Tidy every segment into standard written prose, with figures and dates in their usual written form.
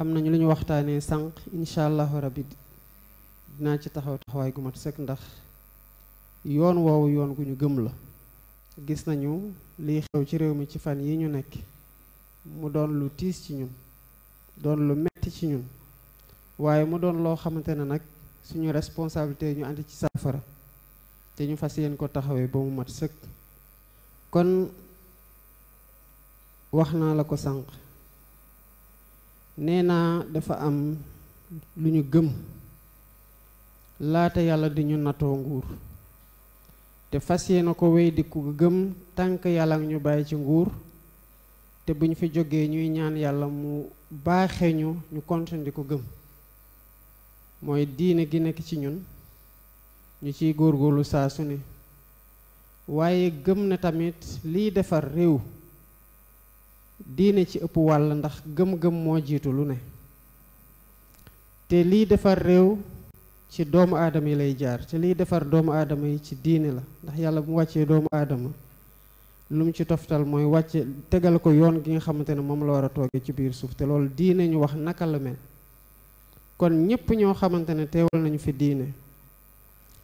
am nañu lu ñu waxtaanee sànq incha allahu rabbi dinaa ci taxawaay gu mat sëkk ndax yoon woowu yoon gu ñu gëm la. gis nañu liy xew ci réew mi ci fan yi ñu nekk mu doon lu tiis ci ñun doon lu metti ci ñun waaye mu doon loo xamante ne nag suñu responsabilité ñu andi ci saafara te ñu fas yéen ko taxawee ba mu mat sëkk. kon wax naa la ko sànq nee naa dafa am lu ñu gëm laata yàlla di ñu natoo nguur te fas yéene ko wéy di ko gëm tànk yàlla ñu bàyyi ci nguur te bu ñu fi jógee ñuy ñaan yàlla mu baaxee ñu continuer di ko gëm mooy diine gi nekk ci ñun ñu ciy góorgóorlu saa su ne waaye gëm na tamit liy defar réew diine ci ëpp wàll ndax gëm-gëm moo jiitu lu ne te liy defar réew ci doomu aadama yi lay jaar te liy defar doomu aadama yi ci diine la ndax yàlla bu wàccee doomu aadama lu mu ci toftal mooy wàcce tegal ko yoon gi nga xamante ne moom la war a toogee ci biir suuf te loolu diine ñu wax naka la mel. kon ñépp ñoo xamante ne teewal nañu fi diine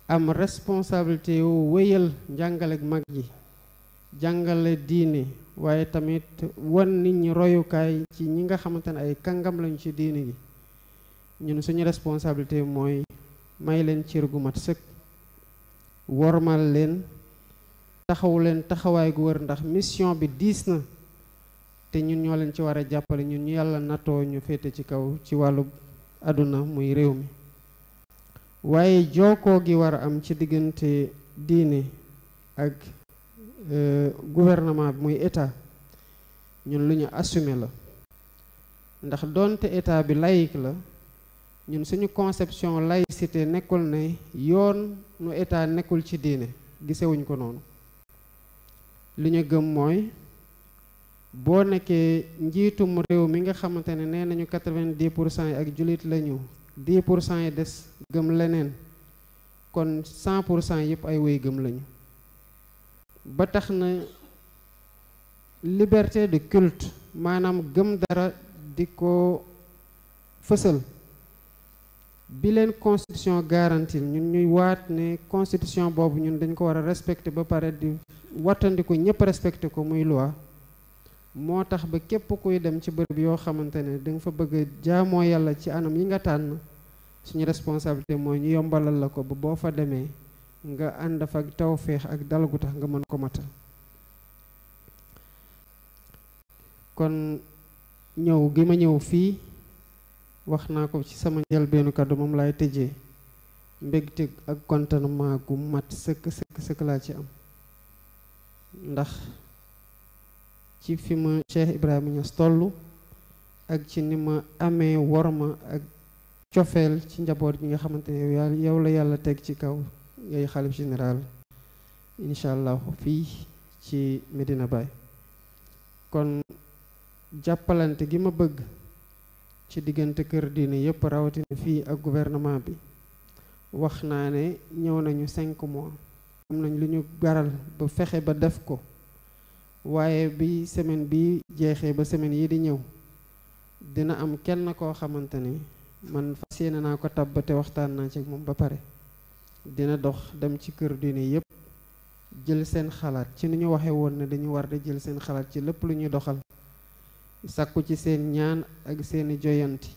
am responsabilité yu wéyal njàngale mag yi jàngale diine waaye tamit wan nit ñi royukaay ci ñi nga xamante ne ay kàngam lañu ci diine gi ñun suñu responsabilité mooy may leen cër gu mat sëkk wormal leen taxawu leen taxawaay gu wër ndax mission bi diis na te ñun ñoo leen ci war a jàppale ñun ñu yàlla natoo ñu féete ci kaw ci wàllu àdduna muy réew mi waaye jookoo gi war a am ci diggante diine ak gouvernement bi muy état ñun lu ñu assumer la ndax doonte état bi laïque la ñun suñu conception laïcité nekkul ne yoon nu état nekkul ci diine gisewuñ ko noonu li ñu gëm mooy boo nekkee njiitum réew mi nga xamante ne nee nañu 90% yi ak jullit lañu 10% yi des gëm leneen kon 100% yëpp ay wéy gëm lañu ba tax na liberté de culte maanaam gëm dara di ko fësal bi leen constitution garantie ñun ñuy waat ne constitution boobu ñun dañ ko war a respecter ba pare di wattandiku ñëpp respecter ko muy loi moo tax ba képp kuy dem ci bërëb yoo xamante ne da nga fa bëgg a jaamoo yàlla ci anam yi nga tànn suñu responsabilité mooy ñu yombalal la ko ba boo fa demee nga ànd fa ak tawféex ak dal gu tax nga mën ko matal. kon ñëw gi ma ñëw fii wax naa ko ci sama njëlbeenu kàddu moom laay tëjee mbégte ak contentement gu mat sëkk laa ci am ndax ci fi ma Cheikh Ibrahima Niass tollu ak ci ni ma amee worma ak cofeel ci njaboot gi nga xamante ne yow la yàlla teg ci kaw yooyu xalif général incha allah fii ci Medina Baye kon jàppalante gi ma bëgg ci diggante kër diine yépp rawatina fii ak gouvernement bi wax naa ne ñëw nañu 5 mois am nañ lu ñu garal ba fexe ba def ko waaye bi semaine bi jeexee ba semaine yi di ñëw dina am kenn koo xamante ne man fas yéene naa ko tab te waxtaan naa ci moom ba pare dina dox dem ci kër diine yépp jël seen xalaat ci ni ñu waxee woon ne dañu war di jël seen xalaat ci lépp lu ñuy doxal sàkku ci seen ñaan ak seeni joyanti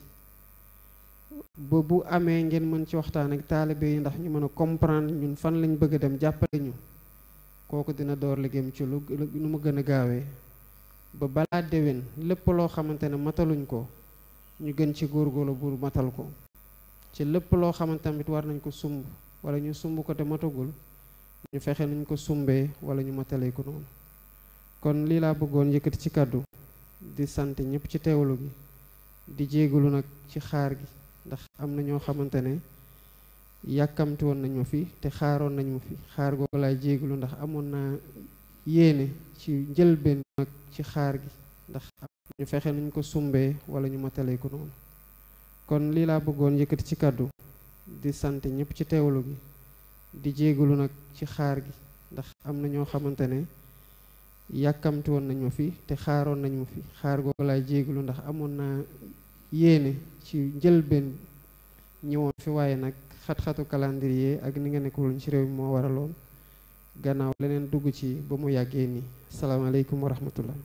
ba bu amee ngeen mën ci waxtaan ak taalibe yi ndax ñu mën a comprendre ñun fan lañ bëgg a dem jàppale ñu kooku dina door liggéeyam ci lu mu gën a gaawee ba balaa déwén lépp loo xamante ne mataluñ ko ñu gën ci góorgóorlu bu matal ko ci lépp loo xamante tamit war nañ ko sumb wala ñu sumb ko te matagul ñu fexe nuñ ko sumbee wala ñu matalee ko noonu kon lii laa bëggoon yëkkati ci kàddu di sant ñëpp ci teewlu gi di jégalu nag ci xaar gi ndax am na ñoo xamante ne yàkkamti woon nañ ma fi te xaaroon nañ ma fi xaar googu laay jégalu ndax amoon naa yéene ci njëlbeen nag ci xaar gi ndax ñu fexe nuñ ko sumbee wala ñu matalee ko noonu kon lii laa bëggoon yëkkati ci kàddu di sant ñëpp ci teewlu gi di jégalu nag ci xaar gi ndax am na ñoo xamante ne yàkkamti woon nañ ma fi te xaaroon nañ ma fi xaar googu laay jégalu ndax amoon naa yéene ci njëlbeen ñëwoon fi waaye nag xat-xatu calendrier ak ni nga nekkul ci réew mi moo waraloon gannaaw leneen dugg ci ba mu yàggee nii salaamaaleykum wa rahmatullah